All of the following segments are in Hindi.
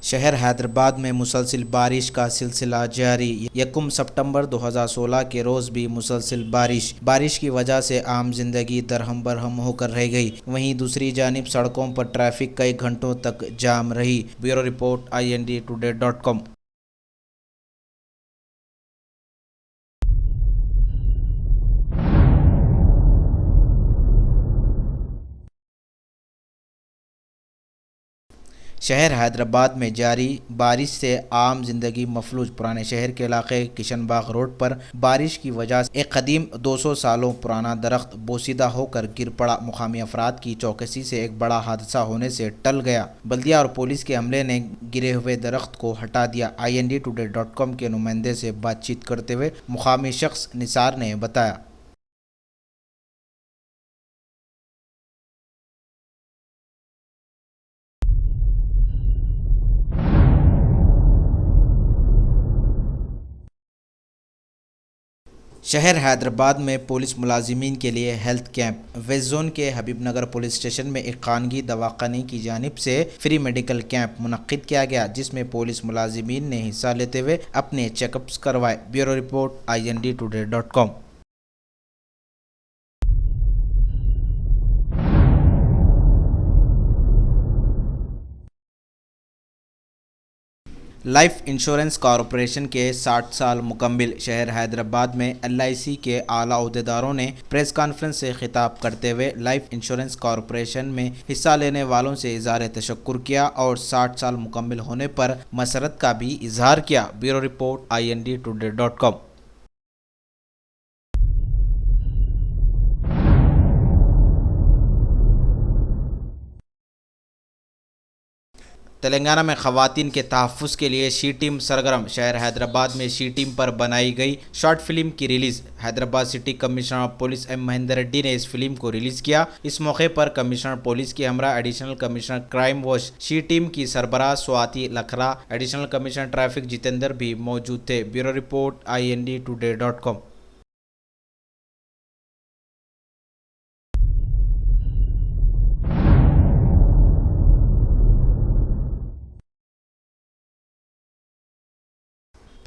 शहर हैदराबाद में मुसलसिल बारिश का सिलसिला जारी। यकम सितंबर 2016 के रोज़ भी मुसलसिल बारिश की वजह से आम जिंदगी दरहम बरहम होकर रह गई। वहीं दूसरी जानिब सड़कों पर ट्रैफिक कई घंटों तक जाम रही। Bureau report INDtoday.com। शहर हैदराबाद में जारी बारिश से आम जिंदगी मफलूज। पुराने शहर के इलाके किशन बाग रोड पर बारिश की वजह से एक कदीम 200 सालों पुराना दरख्त बोसीदा होकर गिर पड़ा। मुकामी अफराद की चौकसी से एक बड़ा हादसा होने से टल गया। बल्दिया और पुलिस के अमले ने गिरे हुए दरख्त को हटा दिया। INDtoday.com के नुमाइंदे से बातचीत करते हुए मुकामी शख्स निसार ने बताया। शहर हैदराबाद में पुलिस मुलाजिमीन के लिए हेल्थ कैंप। वेस्ट जोन के हबीबनगर पुलिस स्टेशन में एक खानगी दवाखाने की जानिब से फ्री मेडिकल कैंप मुनक्किद किया गया, जिसमें पुलिस मुलाजिमीन ने हिस्सा लेते हुए अपने चेकअप्स करवाए। Bureau report INDtoday.com। Life insurance corporation के 60 साल मुकम्मिल। शहर हैदराबाद में LIC के आला अहदेदारों ने प्रेस कॉन्फ्रेंस से खिताब करते हुए लाइफ इंश्योरेंस कॉरपोरेशन में हिस्सा लेने वालों से इज़हार तशक्कुर किया और 60 साल मुकम्मिल होने पर मसरत का भी इजहार किया। Bureau report INDtoday.com। तेलंगाना में खवातीन के तहफ़्फ़ुज़ के लिए शी टीम सरगर्म। शहर हैदराबाद में शी टीम पर बनाई गई शॉर्ट फिल्म की रिलीज़। Hyderabad city commissioner of police M Mahender Reddy ने इस फिल्म को रिलीज़ किया। इस मौके पर कमिश्नर पुलिस के हमरा additional commissioner crime watch she team की सरबराह Swati Lakhra, additional commissioner traffic Jitendra भी मौजूद थे। Bureau report INDtoday.com।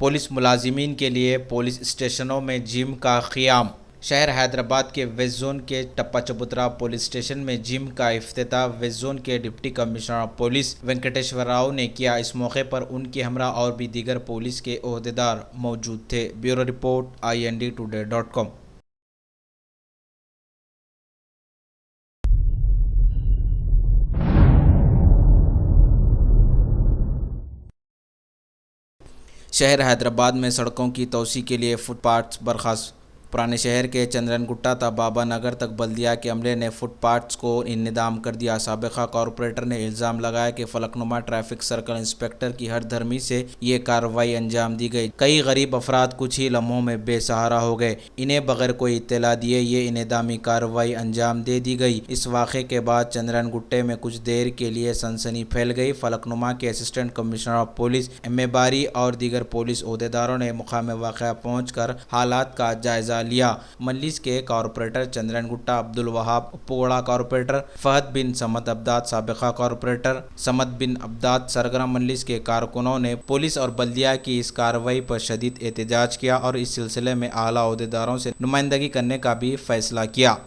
पुलिस मुलाजिमीन के लिए पुलिस स्टेशनों में जिम का क़ियाम। शहर हैदराबाद के वेस्ट जोन के टप्पा चबूतरा पुलिस स्टेशन में जिम का इफ्तिताह वेस्ट जोन के deputy commissioner of police Venkateshwar Rao ने किया। इस मौके पर उनके हमरा और भी दीगर पुलिस के ओहदेदार मौजूद थे। Bureau report INDtoday.com। शहर हैदराबाद में सड़कों की तोसी के लिए फुटपाथ्स बर्खास्त। पुराने शहर के चंद्रनगुट्टा तक बाबा नगर तक बल्दिया के अमले ने फुटपाथ्स को इन्हिदाम कर दिया। साबिक़ा कॉरपोरेटर ने इल्ज़ाम लगाया कि फलकनुमा ट्रैफिक सर्कल इंस्पेक्टर की हर धर्मी से ये कार्रवाई अंजाम दी गई। कई गरीब अफराद कुछ ही लम्हों में बेसहारा हो गए। इन्हें बगैर कोई इत्तला दिए ये इन्हिदामी कार्रवाई अंजाम दे दी गई। इस वाक़े के बाद चंद्रनगुट्टे में कुछ देर के लिए सनसनी फैल गई। फलकनुमा के assistant commissioner of police MA बारी और दीगर पुलिस ओहदेदारों ने मुकाम वाक़या पहुँच कर हालात का जायजा लिया। मजलिस के कॉरपोरेटर चंद्रनगुट्टा अब्दुल वहाब, उप्पुगोड़ा कॉरपोरेटर फहद बिन समद अब्दाद, साबिक़ा कॉरपोरेटर समद बिन अब्दाद सरगर्म मजलिस के कारकुनों ने पुलिस और बल्दिया की इस कार्रवाई पर शदीद एहतजाज किया और इस सिलसिले में आला अहदेदारों से नुमाइंदगी करने का भी फैसला किया।